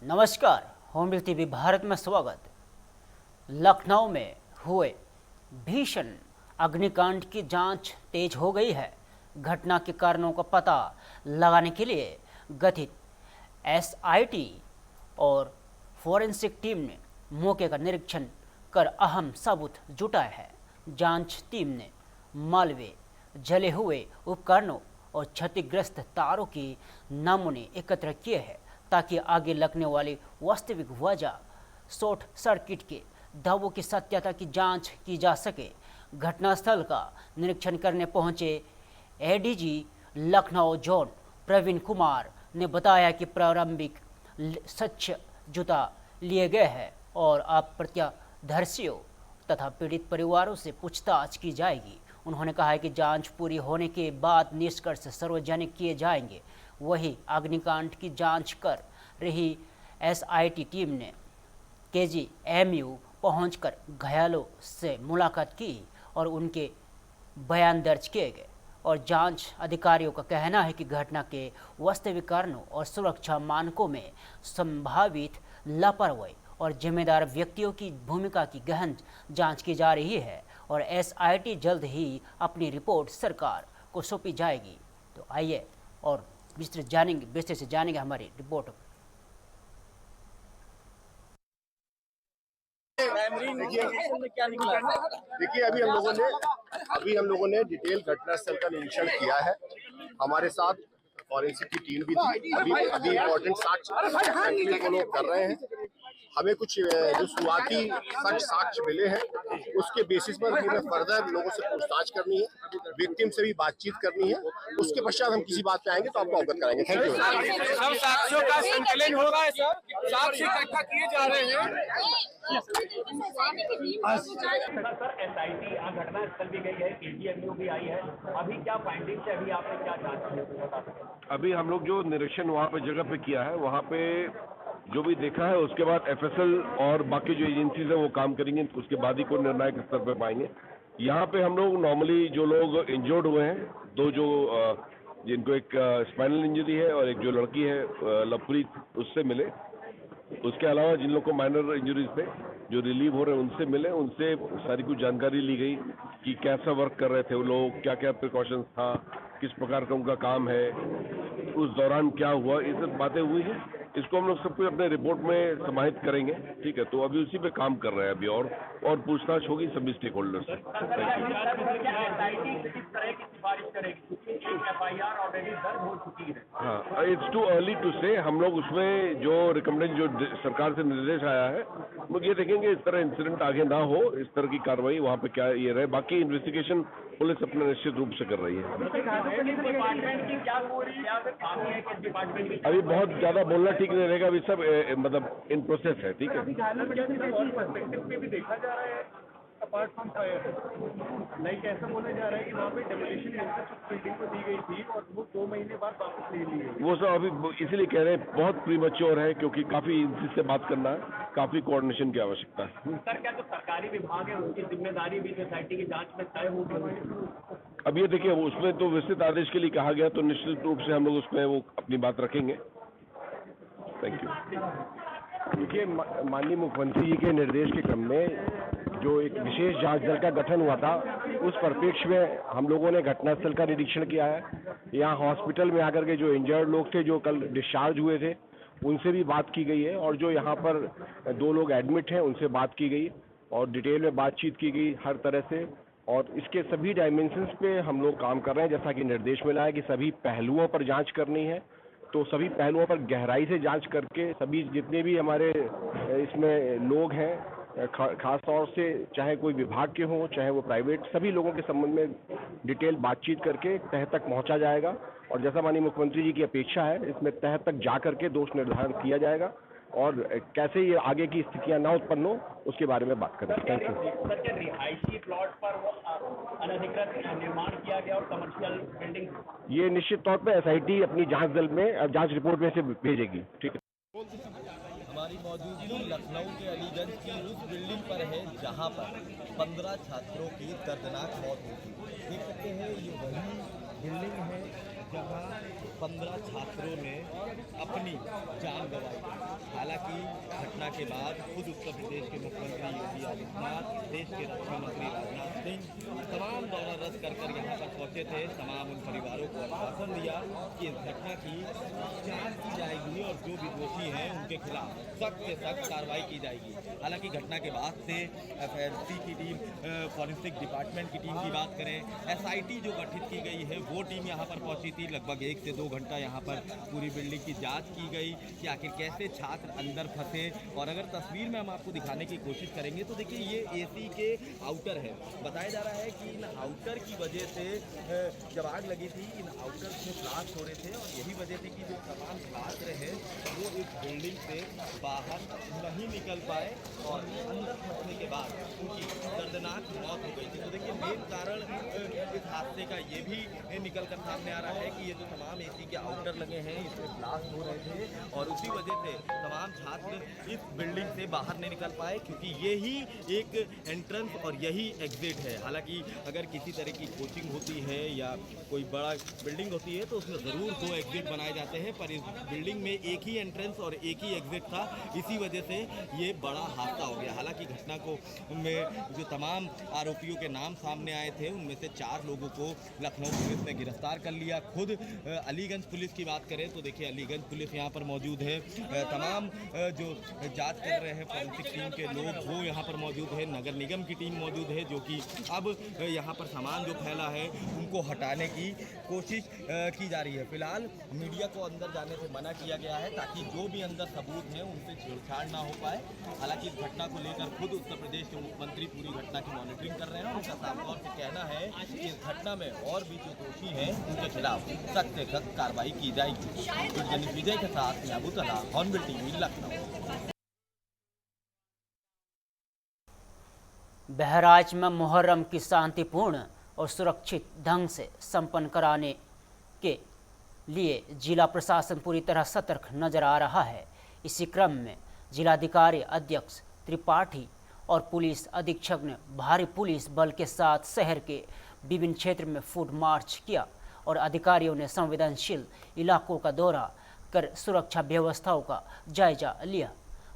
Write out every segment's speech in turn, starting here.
नमस्कार, होमबिल टीवी भारत में स्वागत। लखनऊ में हुए भीषण अग्निकांड की जांच तेज हो गई है। घटना के कारणों का पता लगाने के लिए गठित एसआईटी और फोरेंसिक टीम ने मौके का निरीक्षण कर अहम सबूत जुटाए हैं। जांच टीम ने मालवे, जले हुए उपकरणों और क्षतिग्रस्त तारों के नमूने एकत्र किए हैं ताकि आगे लगने वाली वास्तविक वजह शॉर्ट सर्किट के दावों की सत्यता की जांच की जा सके। घटनास्थल का निरीक्षण करने पहुंचे एडीजी लखनऊ जोन प्रवीण कुमार ने बताया कि प्रारंभिक सच्च जुटा लिए गए हैं और अब प्रत्यक्षदर्शियों तथा पीड़ित परिवारों से पूछताछ की जाएगी। उन्होंने कहा है कि जांच पूरी होने के बाद निष्कर्ष सार्वजनिक किए जाएंगे। वही अग्निकांड की जांच कर रही एसआईटी टीम ने केजीएमयू पहुंचकर घायलों से मुलाकात की और उनके बयान दर्ज किए गए। और जांच अधिकारियों का कहना है कि घटना के वास्तविक कारणों और सुरक्षा मानकों में संभावित लापरवाही और जिम्मेदार व्यक्तियों की भूमिका की गहन जांच की जा रही है और एसआईटी जल्द ही अपनी रिपोर्ट सरकार को सौंपी जाएगी। तो आइए और विस्तृत से जानेंगे हमारी रिपोर्ट। देखिए अभी हम लोगों ने डिटेल घटनास्थल का निरीक्षण किया है। हमारे साथ फॉरेंसिक की टीम भी थी। अभी इम्पोर्टेंट साक्ष्य फॉलो कर रहे हैं। हमें कुछ जो शुरुआती साक्ष्य मिले हैं उसके बेसिस पर हमें फर्दर लोगों से पूछताछ करनी है, विक्टिम से भी बातचीत करनी है। उसके पश्चात हम किसी बात पे आएंगे तो आपको अवगत कराएंगे। Thank you. सब साक्ष्यों का संकलन हो रहा है सर, साक्ष्य इकट्ठा किए जा रहे हैं। सर एसआईटी यहाँ घटना स्थल भी गई है, केजीएमयू भी आई है। अभी क्या फाइंडिंग्स है, अभी आपने क्या जांच की है बता सकें? अभी हम लोग जो निरीक्षण वहाँ पे जगह पे किया है, वहाँ पे जो भी देखा है उसके बाद एफएसएल और बाकी जो एजेंसीज है वो काम करेंगे। उसके बाद ही कोई निर्णायक स्तर पे पाएंगे। यहाँ पे हम लोग नॉर्मली जो लोग इंजर्ड हुए हैं, दो जो जिनको एक स्पाइनल इंजरी है और एक जो लड़की है लवप्रीत, उससे मिले। उसके अलावा जिन लोग को माइनर इंजरीज थे जो रिलीव हो रहे हैं उनसे मिले। उनसे सारी कुछ जानकारी ली गई कि कैसा वर्क कर रहे थे वो लोग, क्या क्या प्रिकॉशंस था, किस प्रकार का उनका काम है, उस दौरान क्या हुआ, ये सब बातें हुई हैं। इसको हम लोग सब कुछ अपने रिपोर्ट में समाहित करेंगे। ठीक है, तो अभी उसी पे काम कर रहे हैं अभी और पूछताछ होगी सभी स्टेक होल्डर से। हाँ, इट्स टू अर्ली टू से। हम लोग उसमें जो रिकमेंडेशन जो सरकार से निर्देश आया है, हम लोग ये देखेंगे इस तरह इंसिडेंट आगे ना हो, इस तरह की कार्रवाई वहाँ पे क्या ये रहे। बाकी इन्वेस्टिगेशन पुलिस अपने निश्चित रूप से कर रही है। अभी बहुत ज्यादा बोलना ठीक नहीं रहेगा। अभी सब मतलब इन प्रोसेस है। ठीक है, देखा जा रहा है अपार्ट फ्रॉम फायर, लाइक ऐसा बोला जा रहा है कि वहाँ पे डेमोलिशन बिल्डिंग को दी गई थी और वो 2 महीने बाद वापस ले ली गई। वो सब अभी इसीलिए कह रहे हैं बहुत प्रीमैच्योर है, क्योंकि काफी इनसे बात करना है, काफी कोऑर्डिनेशन की आवश्यकता है। सर क्या जो सरकारी विभाग है उनकी जिम्मेदारी भी सोसाइटी की जांच में तय होगी? अब ये देखिए, उसमें तो विस्तृत आदेश के लिए कहा गया, तो निश्चित रूप से हम लोग उसमें वो अपनी बात रखेंगे। Thank you. देखिए, माननीय मुख्यमंत्री जी के निर्देश के क्रम में जो एक विशेष जांच दल का गठन हुआ था, उस परिप्रेक्ष्य में हम लोगों ने घटनास्थल का निरीक्षण किया है। यहाँ हॉस्पिटल में आकर के जो इंजर्ड लोग थे, जो कल डिस्चार्ज हुए थे, उनसे भी बात की गई है और जो यहाँ पर 2 लोग एडमिट हैं उनसे बात की गई और डिटेल में बातचीत की गई हर तरह से। और इसके सभी डायमेंशंस पे हम लोग काम कर रहे हैं। जैसा कि निर्देश मिला है कि सभी पहलुओं पर जांच करनी है, तो सभी पहलुओं पर गहराई से जांच करके सभी जितने भी हमारे इसमें लोग हैं, खास तौर से चाहे कोई विभाग के हों चाहे वो प्राइवेट, सभी लोगों के संबंध में डिटेल बातचीत करके तह तक पहुंचा जाएगा। और जैसा माननीय मुख्यमंत्री जी की अपेक्षा है, इसमें तह तक जा करके दोष निर्धारण किया जाएगा और कैसे ये आगे की स्थितियां ना उत्पन्न हो उसके बारे में बात करेंगे। Thank you. रिहायशी प्लॉट पर अनधिकृत निर्माण किया गया और कमर्शियल बिल्डिंग, ये निश्चित तौर पर एसआईटी अपनी जांच दल में जांच रिपोर्ट में से भेजेगी। ठीक है। हमारी मौजूदगी लखनऊ के अलीगंज की उस बिल्डिंग पर है जहां पर 15 छात्रों की दर्दनाक मौत हुई थी। देख सकते हैं ये वही बिल्डिंग है जहां 15 छात्रों ने अपनी जान गंवाई। हालांकि घटना के बाद खुद उत्तर प्रदेश के मुख्यमंत्री योगी आदित्यनाथ, देश के रक्षा मंत्री राजनाथ सिंह तमाम दौरा रद्द कर यहाँ पर पहुंचे थे। तमाम उन परिवारों को आश्वासन दिया कि इस घटना की जांच की जाएगी और जो भी दोषी हैं उनके खिलाफ सख्त से सख्त कार्रवाई की जाएगी। हालांकि घटना के बाद से FLC की टीम, फॉरेंसिक डिपार्टमेंट की टीम की बात करें, SIT जो गठित की गई है वो टीम यहाँ पर पहुंची थी। लगभग 1 से 2 घंटा यहाँ पर पूरी बिल्डिंग की जांच की गई कि आखिर कैसे छात्र अंदर फंसे। और अगर तस्वीर में हम आपको दिखाने की कोशिश करेंगे तो देखिए ये AC के आउटर है। बताया जा रहा है कि इन आउटर की वजह से जब आग लगी थी इन आउटर में ब्लास्ट हो रहे थे और यही वजह थी कि जो तमाम छात्र हैं वो इस बिल्डिंग से बाहर नहीं निकल पाए और अंदर फंसने के बाद उनकी दर्दनाक मौत हो गई थी। तो देखिए मेन कारण इस हादसे का ये भी निकल कर सामने आ रहा है कि ये जो तमाम AC के आउटर लगे हैं इसमें ब्लास्ट हो रहे थे और उसी वजह से तमाम छात्र इस बिल्डिंग से बाहर नहीं निकल पाए, क्योंकि यही एक एंट्रेंस और यही एग्जिट है। हालांकि अगर किसी तरह की कोचिंग होती है या कोई बड़ा बिल्डिंग होती है तो उसमें ज़रूर 2 एग्जिट बनाए जाते हैं, पर इस बिल्डिंग में एक ही एंट्रेंस और एक ही एग्जिट था। इसी वजह से ये बड़ा हादसा हो गया। हालांकि घटना को में जो तमाम आरोपियों के नाम सामने आए थे उनमें से 4 लोगों को लखनऊ पुलिस ने गिरफ्तार कर लिया। खुद अलीगंज पुलिस की बात करें तो देखिए अलीगंज पुलिस यहाँ पर मौजूद है। तमाम जो जांच कर रहे हैं फॉरेंसिक टीम के लोग वो यहाँ पर मौजूद है। नगर निगम की टीम मौजूद है जो कि अब यहाँ पर सामान जो फैला है उनको हटाने की कोशिश की जा रही है। फिलहाल मीडिया को अंदर जाने से मना किया गया है ताकि जो भी अंदर सबूत हैं उनसे छेड़छाड़ ना हो पाए। हालांकि इस घटना को लेकर खुद उत्तर प्रदेश के मुख्यमंत्री पूरी घटना की मॉनिटरिंग कर रहे हैं। उनका साफ तौर से कहना है कि इस घटना में और भी जो दोषी हैं उनके खिलाफ सख्त से सख्त कार्रवाई की जाएगी। विजय के साथ याबू तला, हॉर्नबिल TV, लखनऊ। बहराइच में मुहर्रम की शांतिपूर्ण और सुरक्षित ढंग से संपन्न कराने के लिए जिला प्रशासन पूरी तरह सतर्क नजर आ रहा है। इसी क्रम में जिलाधिकारी अध्यक्ष त्रिपाठी और पुलिस अधीक्षक ने भारी पुलिस बल के साथ शहर के विभिन्न क्षेत्र में फूड मार्च किया और अधिकारियों ने संवेदनशील इलाकों का दौरा कर सुरक्षा व्यवस्थाओं का जायजा लिया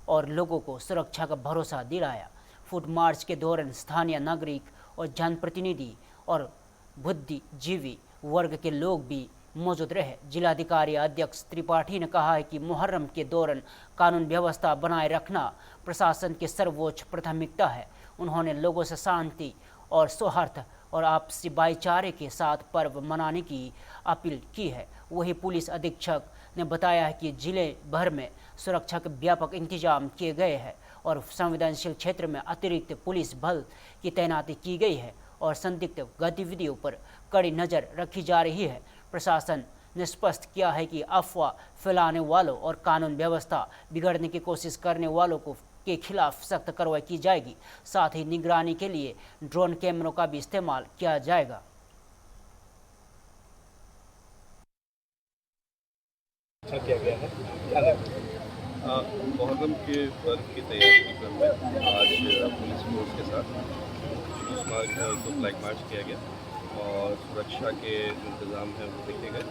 और लोगों को सुरक्षा का भरोसा दिलाया। फूड मार्च के दौरान स्थानीय नागरिक और जनप्रतिनिधि और बुद्धिजीवी वर्ग के लोग भी मौजूद रहे। जिलाधिकारी अध्यक्ष त्रिपाठी ने कहा है कि मुहर्रम के दौरान कानून व्यवस्था बनाए रखना प्रशासन की सर्वोच्च प्राथमिकता है। उन्होंने लोगों से शांति और सौहार्द और आपसी भाईचारे के साथ पर्व मनाने की अपील की है। वही पुलिस अधीक्षक ने बताया है कि जिले भर में सुरक्षा के व्यापक इंतजाम किए गए हैं और संवेदनशील क्षेत्र में अतिरिक्त पुलिस बल की तैनाती की गई है और संदिग्ध गतिविधियों पर कड़ी नज़र रखी जा रही है। प्रशासन ने स्पष्ट किया है कि अफवाह फैलाने वालों और कानून व्यवस्था बिगड़ने की कोशिश करने वालों को के खिलाफ सख्त कार्रवाई की जाएगी। साथ ही निगरानी के लिए ड्रोन कैमरों का भी इस्तेमाल किया जाएगा। मुहर्रम के पर्व की तैयारी के क्रम में आज पुलिस फोर्स के साथ फ्लैग मार्च किया गया और सुरक्षा के इंतज़ाम हैं वो देखे गए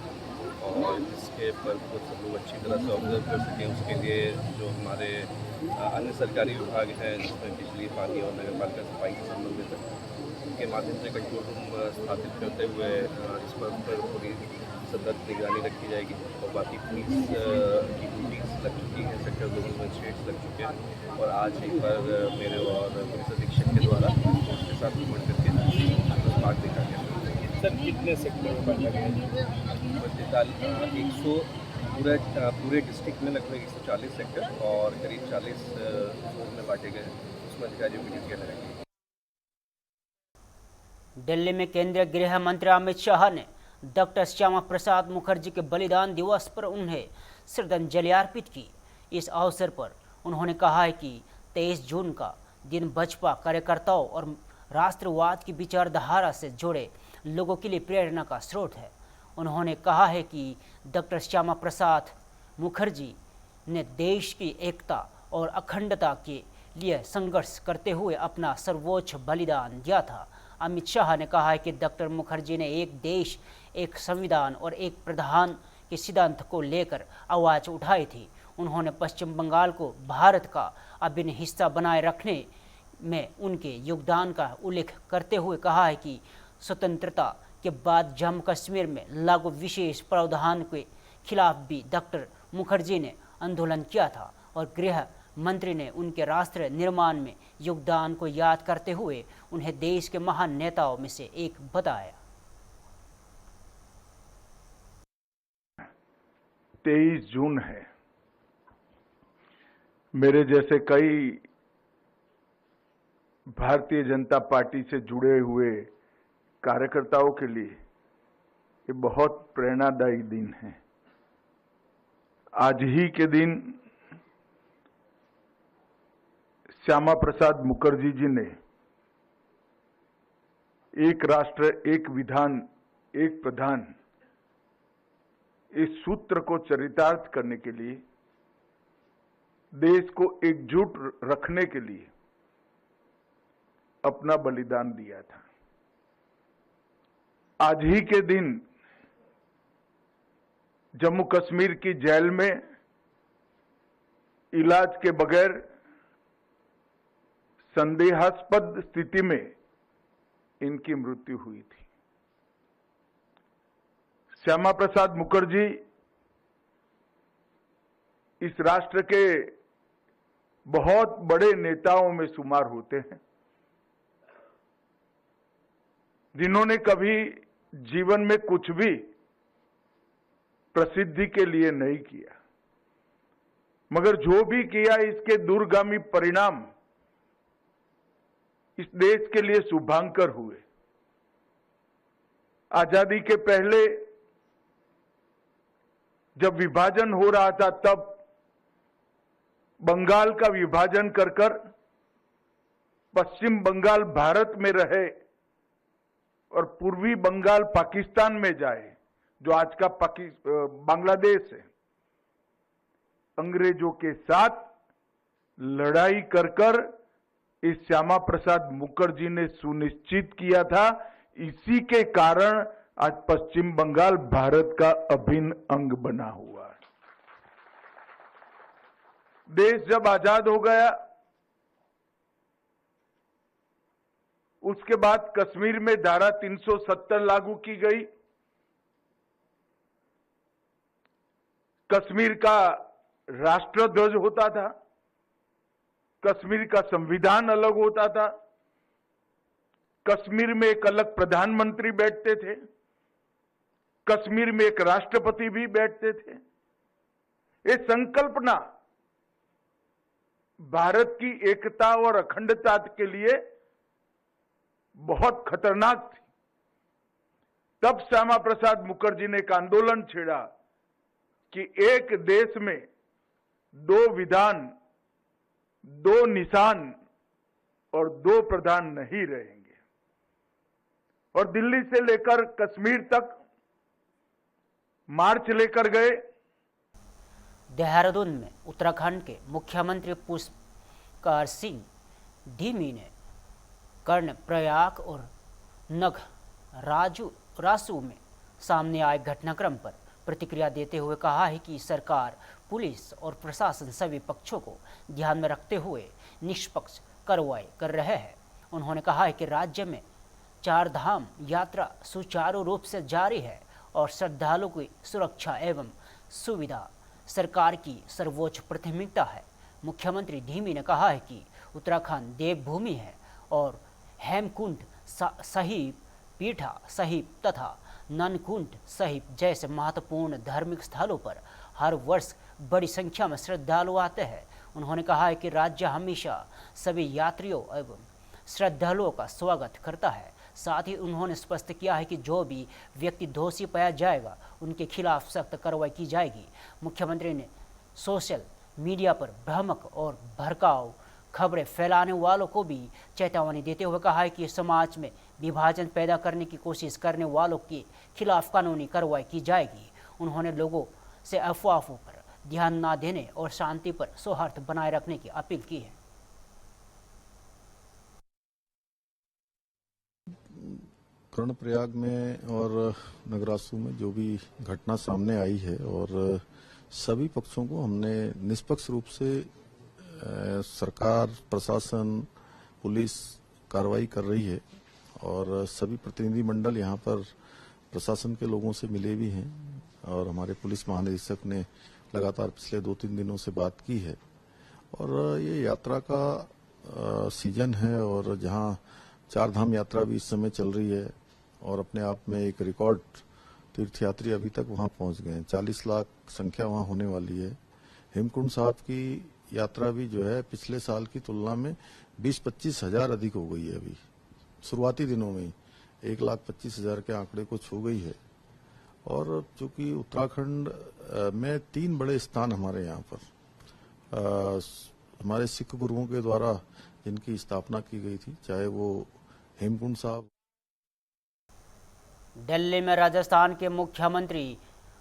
और इसके पर्व को सब लोग अच्छी तरह से ऑब्जर्व कर सकें उसके लिए जो हमारे अन्य सरकारी विभाग हैं जिसमें बिजली, पानी और नगर पालिका सफाई से संबंधित है उनके माध्यम से कंट्रोल रूम स्थापित करते हुए इस पर्व पर पूरी सतत निगरानी रखी जाएगी और बाकी पुलिस की ड्यूटीज़ लग चुकी हैं, सेक्टर 2 मजिस्ट्रेट्स लग चुके हैं और आज एक बार मेरे और पुलिस अधीक्षक के द्वारा उसके साथ घूमन करके भाग देखा गया। सर कितने सेक्टर में बांटा गया? 100 पूरे डिस्ट्रिक्ट में लगभग 140 सेक्टर और करीब 40 जोन में बांटे गए उसमें अधिकारियों की ड्यूटियाँ लगाई। दिल्ली में केंद्रीय गृह मंत्री अमित शाह ने डॉक्टर श्यामा प्रसाद मुखर्जी के बलिदान दिवस पर उन्हें श्रद्धांजलि अर्पित की। इस अवसर पर उन्होंने कहा है कि 23 जून का दिन भाजपा कार्यकर्ताओं और राष्ट्रवाद की विचारधारा से जुड़े लोगों के लिए प्रेरणा का स्रोत है। उन्होंने कहा है कि डॉक्टर श्यामा प्रसाद मुखर्जी ने देश की एकता और अखंडता के लिए संघर्ष करते हुए अपना सर्वोच्च बलिदान दिया था। अमित शाह ने कहा है कि डॉक्टर मुखर्जी ने एक देश, एक संविधान और एक प्रधान के सिद्धांत को लेकर आवाज़ उठाई थी। उन्होंने पश्चिम बंगाल को भारत का अभिन्न हिस्सा बनाए रखने में उनके योगदान का उल्लेख करते हुए कहा है कि स्वतंत्रता के बाद जम्मू कश्मीर में लागू विशेष प्रावधान के खिलाफ भी डॉक्टर मुखर्जी ने आंदोलन किया था और गृह मंत्री ने उनके राष्ट्र निर्माण में योगदान को याद करते हुए उन्हें देश के महान नेताओं में से एक बताया। 23 जून है। मेरे जैसे कई भारतीय जनता पार्टी से जुड़े हुए कार्यकर्ताओं के लिए ये बहुत प्रेरणादायी दिन है। आज ही के दिन श्यामा प्रसाद मुखर्जी जी ने एक राष्ट्र एक विधान एक प्रधान इस सूत्र को चरितार्थ करने के लिए, देश को एकजुट रखने के लिए अपना बलिदान दिया था। आज ही के दिन जम्मू कश्मीर की जेल में इलाज के बगैर संदेहास्पद स्थिति में इनकी मृत्यु हुई थी। श्यामा प्रसाद मुखर्जी इस राष्ट्र के बहुत बड़े नेताओं में शुमार होते हैं, जिन्होंने कभी जीवन में कुछ भी प्रसिद्धि के लिए नहीं किया, मगर जो भी किया इसके दूरगामी परिणाम इस देश के लिए शुभांकर हुए। आजादी के पहले जब विभाजन हो रहा था तब बंगाल का विभाजन कर कर पश्चिम बंगाल भारत में रहे और पूर्वी बंगाल पाकिस्तान में जाए, जो आज का बांग्लादेश है। अंग्रेजों के साथ लड़ाई कर कर इस श्यामा प्रसाद मुखर्जी ने सुनिश्चित किया था। इसी के कारण आज पश्चिम बंगाल भारत का अभिन्न अंग बना हुआ है। देश जब आजाद हो गया उसके बाद कश्मीर में धारा 370 लागू की गई। कश्मीर का राष्ट्रध्वज होता था, कश्मीर का संविधान अलग होता था, कश्मीर में एक अलग प्रधानमंत्री बैठते थे, कश्मीर में एक राष्ट्रपति भी बैठते थे। ये संकल्पना भारत की एकता और अखंडता के लिए बहुत खतरनाक थी। तब श्यामा प्रसाद मुखर्जी ने एक आंदोलन छेड़ा कि एक देश में दो विधान, दो निशान और दो प्रधान नहीं रहेंगे, और दिल्ली से लेकर कश्मीर तक मार्च लेकर गए। देहरादून में उत्तराखंड के मुख्यमंत्री पुष्कर सिंह धीमी ने कर्णप्रयाग और रासू में सामने आए घटनाक्रम पर प्रतिक्रिया देते हुए कहा है कि सरकार, पुलिस और प्रशासन सभी पक्षों को ध्यान में रखते हुए निष्पक्ष कार्रवाई कर रहे हैं। उन्होंने कहा है कि राज्य में 4 धाम यात्रा सुचारू रूप से जारी है और श्रद्धालुओं की सुरक्षा एवं सुविधा सरकार की सर्वोच्च प्राथमिकता है। मुख्यमंत्री धीमी ने कहा है कि उत्तराखंड देवभूमि है और हेमकुंड साहिब, पीठा साहिब तथा ननकुंड साहिब जैसे महत्वपूर्ण धार्मिक स्थलों पर हर वर्ष बड़ी संख्या में श्रद्धालु आते हैं। उन्होंने कहा है कि राज्य हमेशा सभी यात्रियों एवं श्रद्धालुओं का स्वागत करता है। साथ ही उन्होंने स्पष्ट किया है कि जो भी व्यक्ति दोषी पाया जाएगा उनके खिलाफ सख्त कार्रवाई की जाएगी। मुख्यमंत्री ने सोशल मीडिया पर भ्रामक और भड़काऊ खबरें फैलाने वालों को भी चेतावनी देते हुए कहा है कि समाज में विभाजन पैदा करने की कोशिश करने वालों के खिलाफ कानूनी कार्रवाई की जाएगी। उन्होंने लोगों से अफवाहों पर ध्यान न देने और शांति पर सौहार्द बनाए रखने की अपील की है। कर्णप्रयाग में और नगरासू में जो भी घटना सामने आई है और सभी पक्षों को हमने निष्पक्ष रूप से सरकार, प्रशासन, पुलिस कार्रवाई कर रही है और सभी प्रतिनिधि मंडल यहाँ पर प्रशासन के लोगों से मिले भी हैं और हमारे पुलिस महानिदेशक ने लगातार पिछले 2-3 दिनों से बात की है। और ये यात्रा का सीजन है और जहाँ 4 धाम यात्रा भी इस समय चल रही है और अपने आप में एक रिकॉर्ड तीर्थयात्री अभी तक वहाँ पहुँच गए हैं। 40 लाख संख्या वहाँ होने वाली है। हेमकुंड साहब की यात्रा भी जो है पिछले साल की तुलना में 20-25 हजार अधिक हो गई है। अभी शुरुआती दिनों में 1,25,000 के आंकड़े को छू गई है। और चूंकि उत्तराखंड में 3 बड़े स्थान हमारे यहाँ पर हमारे सिख गुरुओं के द्वारा जिनकी स्थापना की गई थी, चाहे वो हेमकुंड साहब। दिल्ली में राजस्थान के मुख्यमंत्री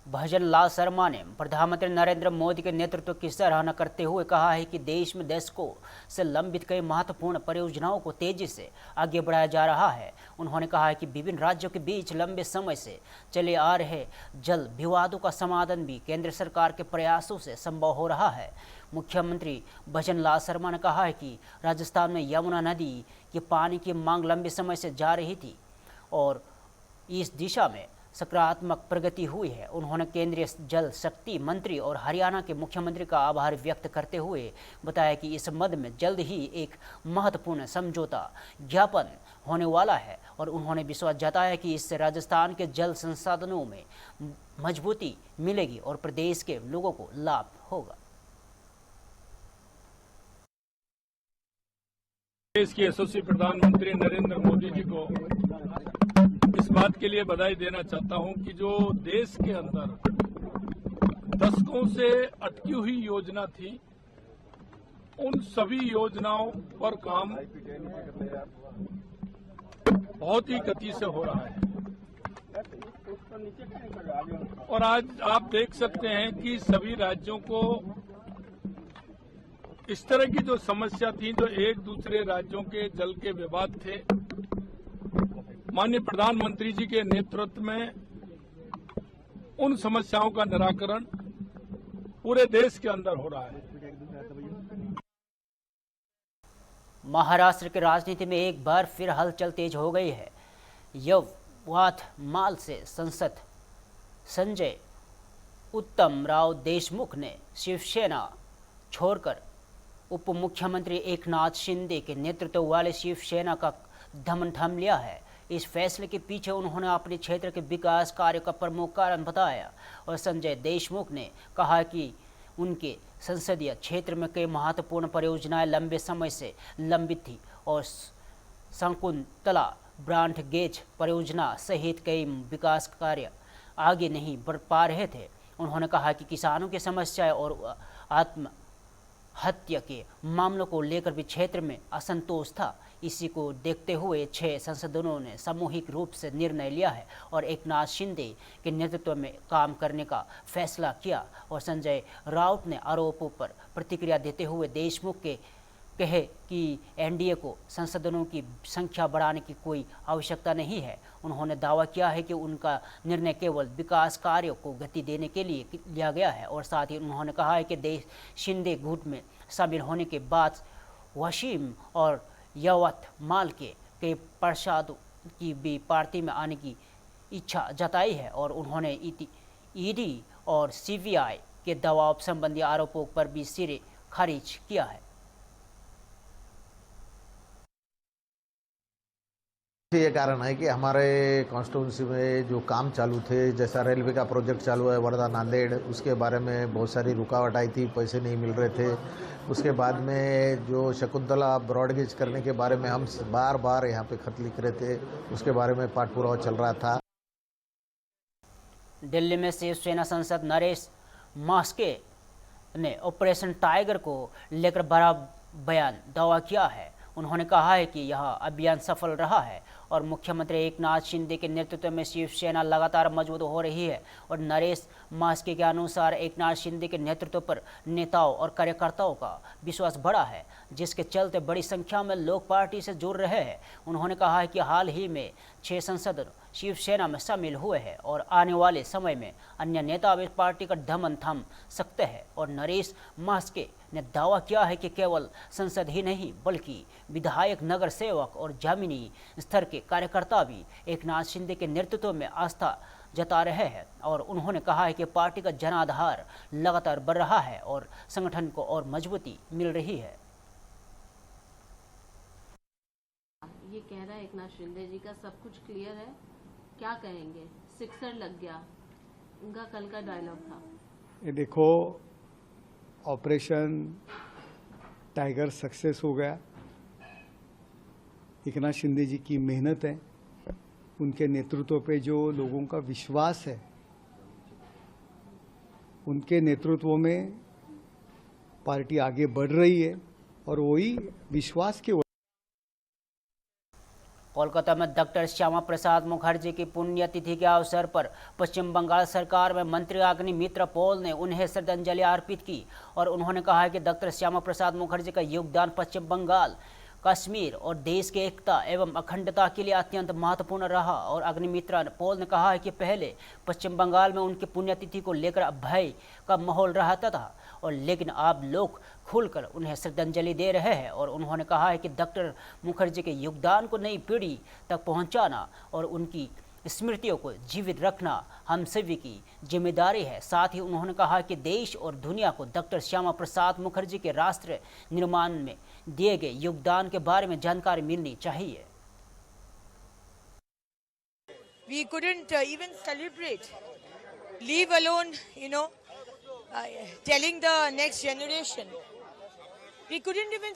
भजन लाल शर्मा ने प्रधानमंत्री नरेंद्र मोदी के नेतृत्व की सराहना करते हुए कहा है कि देश में दशकों से लंबित कई महत्वपूर्ण परियोजनाओं को तेजी से आगे बढ़ाया जा रहा है। उन्होंने कहा है कि विभिन्न राज्यों के बीच लंबे समय से चले आ रहे जल विवादों का समाधान भी केंद्र सरकार के प्रयासों से संभव हो रहा है। मुख्यमंत्री भजन लाल शर्मा ने कहा है कि राजस्थान में यमुना नदी के पानी की मांग लंबे समय से जा रही थी और इस दिशा में सकारात्मक प्रगति हुई है। उन्होंने केंद्रीय जल शक्ति मंत्री और हरियाणा के मुख्यमंत्री का आभार व्यक्त करते हुए बताया कि इस संबंध में जल्द ही एक महत्वपूर्ण समझौता ज्ञापन होने वाला है और उन्होंने विश्वास जताया कि इससे राजस्थान के जल संसाधनों में मजबूती मिलेगी और प्रदेश के लोगों को लाभ होगा। देश के यशस्वी प्रधानमंत्री नरेंद्र मोदी जी को इस बात के लिए बधाई देना चाहता हूं कि जो देश के अंदर दशकों से अटकी हुई योजना थी, उन सभी योजनाओं पर काम बहुत ही गति से हो रहा है। और आज आप देख सकते हैं कि सभी राज्यों को इस तरह की जो समस्या थी, जो एक दूसरे राज्यों के जल के विवाद थे, माननीय प्रधानमंत्री जी के नेतृत्व में उन समस्याओं का निराकरण पूरे देश के अंदर हो रहा है। महाराष्ट्र की राजनीति में एक बार फिर हलचल तेज हो गई है। यवतमाल से सांसद संजय उत्तम राव देशमुख ने शिवसेना छोड़कर उप मुख्यमंत्री एकनाथ शिंदे के नेतृत्व वाले शिवसेना का दमन थाम लिया है। इस फैसले के पीछे उन्होंने अपने क्षेत्र के विकास कार्य का प्रमुख कारण बताया और संजय देशमुख ने कहा कि उनके संसदीय क्षेत्र में कई महत्वपूर्ण परियोजनाएं लंबे समय से लंबित थी और शकुंतला ब्रॉड गेज परियोजना सहित कई विकास कार्य आगे नहीं बढ़ पा रहे थे। उन्होंने कहा कि किसानों की समस्याएं और आत्महत्या के मामलों को लेकर भी क्षेत्र में असंतोष था। इसी को देखते हुए 6 सांसदों ने सामूहिक रूप से निर्णय लिया है और एकनाथ शिंदे के नेतृत्व में काम करने का फैसला किया। और संजय राउत ने आरोपों पर प्रतिक्रिया देते हुए देशमुख के कहे कि एनडीए को सांसदों की संख्या बढ़ाने की कोई आवश्यकता नहीं है। उन्होंने दावा किया है कि उनका निर्णय केवल विकास कार्यों को गति देने के लिए लिया गया है और साथ ही उन्होंने कहा है कि देश शिंदे गुट में शामिल होने के बाद वसीम और यवतमाल के कई पार्षदों की भी पार्टी में आने की इच्छा जताई है और उन्होंने ईडी और सीबीआई के दबाव संबंधी आरोपों पर भी सिरे खारिज किया है। ये कारण है कि हमारे कॉन्स्टिट्यूंसी में जो काम चालू थे, जैसा रेलवे का प्रोजेक्ट चालू है वर्धा नांदेड़, उसके बारे में बहुत सारी रुकावट आई थी, पैसे नहीं मिल रहे थे। उसके बाद में जो शकुंतला ब्रॉडगेज करने के बारे में हम बार बार यहाँ पे खत लिख रहे थे, उसके बारे में पाठपुरावा चल रहा था। दिल्ली में शिवसेना सांसद नरेश मास्के ने ऑपरेशन टाइगर को लेकर बड़ा बयान दावा किया है। उन्होंने कहा है कि यह अभियान सफल रहा है और मुख्यमंत्री एकनाथ शिंदे के नेतृत्व में शिवसेना लगातार मजबूत हो रही है और नरेश मास्के के अनुसार एकनाथ शिंदे के नेतृत्व पर नेताओं और कार्यकर्ताओं का विश्वास बढ़ा है, जिसके चलते बड़ी संख्या में लोग पार्टी से जुड़ रहे हैं। उन्होंने कहा है कि हाल ही में 6 सांसद शिवसेना में शामिल हुए हैं और आने वाले समय में अन्य नेता भी पार्टी का दमन थम सकते हैं। और नरेश मास्के ने दावा किया है कि केवल संसद ही नहीं बल्कि विधायक, नगर सेवक और जमीनी स्तर के कार्यकर्ता भी एकनाथ शिंदे के नेतृत्व में आस्था जता रहे हैं। और उन्होंने कहा है कि पार्टी का जनाधार लगातार बढ़ रहा है और संगठन को और मजबूती मिल रही है। ये कह रहा है एकनाथ शिंदे जी का सब कुछ क्लियर है, क्या कहेंगे? सिक्सर लग गया, उनका कल का डायलॉग था। ये देखो, ऑपरेशन टाइगर सक्सेस हो गया। एकनाथ शिंदे जी की मेहनत है, उनके नेतृत्व पे जो लोगों का विश्वास है, उनके नेतृत्व में पार्टी आगे बढ़ रही है और वही विश्वास के कोलकाता में डॉक्टर श्यामा प्रसाद मुखर्जी की पुण्यतिथि के अवसर पर पश्चिम बंगाल सरकार में मंत्री अग्निमित्र पॉल ने उन्हें श्रद्धांजलि अर्पित की और उन्होंने कहा है कि डॉक्टर श्यामा प्रसाद मुखर्जी का योगदान पश्चिम बंगाल, कश्मीर और देश की एकता एवं अखंडता के लिए अत्यंत महत्वपूर्ण रहा। और अग्निमित्र पॉल ने कहा है कि पहले पश्चिम बंगाल में उनकी पुण्यतिथि को लेकर भय का माहौल रहता था और लेकिन अब लोग खुलकर उन्हें श्रद्धांजलि दे रहे हैं। और उन्होंने कहा है कि डॉक्टर मुखर्जी के योगदान को नई पीढ़ी तक पहुंचाना और उनकी स्मृतियों को जीवित रखना हम सभी की जिम्मेदारी है। साथ ही उन्होंने कहा कि देश और दुनिया को डॉक्टर श्यामा प्रसाद मुखर्जी के राष्ट्र निर्माण में दिए गए योगदान के बारे में जानकारी मिलनी चाहिए। We couldn't even celebrate, leave alone, telling the next generation. We couldn't even,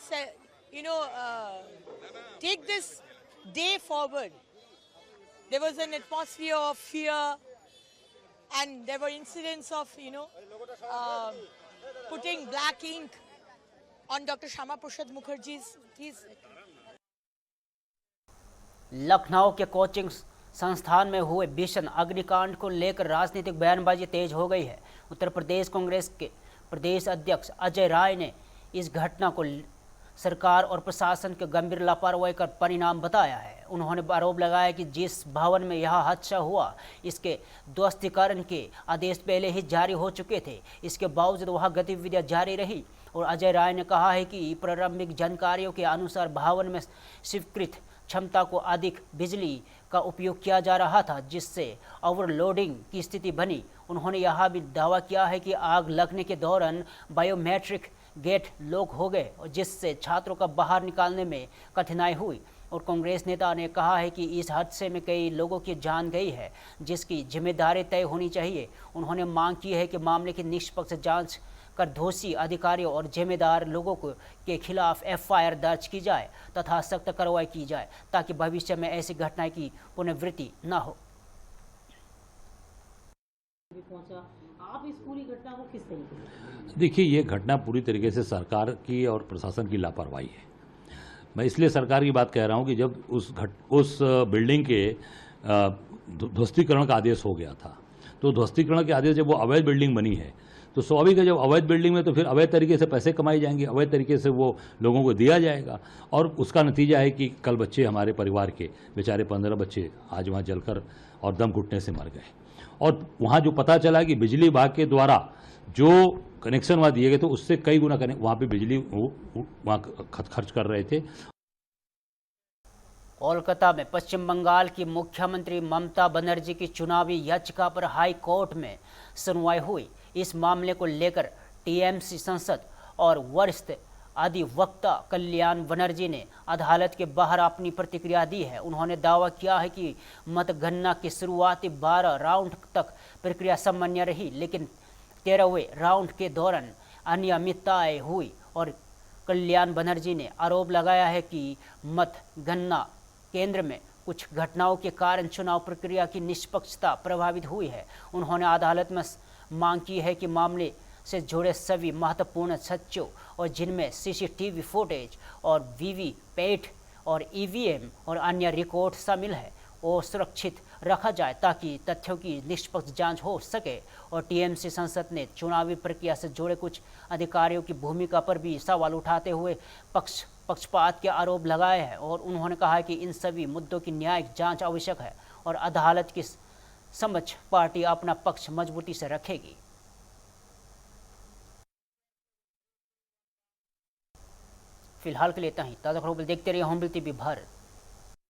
take this day forward. There was an atmosphere of fear and there were incidents of, putting black ink on Dr. Shama Prasad Mukherjee's. Lucknow के coaching संस्थान में हुए भीषण अग्निकांड को लेकर राजनीतिक बयानबाजी तेज हो गई है। उत्तर प्रदेश कांग्रेस के प्रदेश अध्यक्ष अजय राय ने इस घटना को सरकार और प्रशासन के गंभीर लापरवाही का परिणाम बताया है। उन्होंने आरोप लगाया कि जिस भवन में यह हादसा हुआ इसके ध्वस्तीकरण के आदेश पहले ही जारी हो चुके थे, इसके बावजूद वह गतिविधियां जारी रही। और अजय राय ने कहा है कि प्रारंभिक जानकारियों के अनुसार भवन में स्वीकृत क्षमता को अधिक बिजली का उपयोग किया जा रहा था, जिससे ओवरलोडिंग की स्थिति बनी। उन्होंने यह भी दावा किया है कि आग लगने के दौरान बायोमेट्रिक गेट लॉक हो गए और जिससे छात्रों का बाहर निकालने में कठिनाई हुई। और कांग्रेस नेता ने कहा है कि इस हादसे में कई लोगों की जान गई है, जिसकी जिम्मेदारी तय होनी चाहिए। उन्होंने मांग की है कि मामले की निष्पक्ष जांच कर दोषी अधिकारियों और जिम्मेदार लोगों के खिलाफ एफआईआर दर्ज की जाए तथा सख्त कार्रवाई की जाए ताकि भविष्य में ऐसी घटनाएं की पुनरावृत्ति न हो। आप इस पूरी घटना को किस तरीके से? देखिए, ये घटना पूरी तरीके से सरकार की और प्रशासन की लापरवाही है। मैं इसलिए सरकार की बात कह रहा हूं कि जब उस बिल्डिंग के ध्वस्तीकरण का आदेश हो गया था, तो ध्वस्तीकरण के आदेश जब वो अवैध बिल्डिंग बनी है तो स्वाभाविक है, जब अवैध बिल्डिंग में तो फिर अवैध तरीके से पैसे कमाए जाएंगे, अवैध तरीके से वो लोगों को दिया जाएगा। और उसका नतीजा है कि कल बच्चे, हमारे परिवार के बेचारे 15 बच्चे आज वहाँ जलकर और दम घुटने से मर गए। और वहाँ जो पता चला कि बिजली विभाग के द्वारा जो कनेक्शन वहाँ दिए गए थे उससे कई गुना वहाँ पे बिजली वहाँ खर्च कर रहे थे। कोलकाता में पश्चिम बंगाल की मुख्यमंत्री ममता बनर्जी की चुनावी याचिका पर हाई कोर्ट में सुनवाई हुई। इस मामले को लेकर टीएमसी सांसद और वरिष्ठ अधिवक्ता कल्याण बनर्जी ने अदालत के बाहर अपनी प्रतिक्रिया दी है। उन्होंने दावा किया है कि मतगणना के शुरुआती 12 राउंड तक प्रक्रिया सामान्य रही, लेकिन 13वें राउंड के दौरान अनियमितताएं हुई। और कल्याण बनर्जी ने आरोप लगाया है कि मतगणना केंद्र में कुछ घटनाओं के कारण चुनाव प्रक्रिया की निष्पक्षता प्रभावित हुई है। उन्होंने अदालत में मांग की है कि मामले से जुड़े सभी महत्वपूर्ण तथ्यों और जिनमें सीसीटीवी फुटेज और वीवीपैट और ईवीएम और अन्य रिकॉर्ड शामिल है और सुरक्षित रखा जाए ताकि तथ्यों की निष्पक्ष जांच हो सके। और टीएमसी सांसद ने चुनावी प्रक्रिया से जुड़े कुछ अधिकारियों की भूमिका पर भी सवाल उठाते हुए पक्षपात के आरोप लगाए हैं और उन्होंने कहा कि इन सभी मुद्दों की न्यायिक जांच आवश्यक है और अदालत की समक्ष पार्टी अपना पक्ष मजबूती से रखेगी। फिलहाल के लिए इतना ही। ताज़ा खबरों देखते रहिए होमबिल टीवी भारत।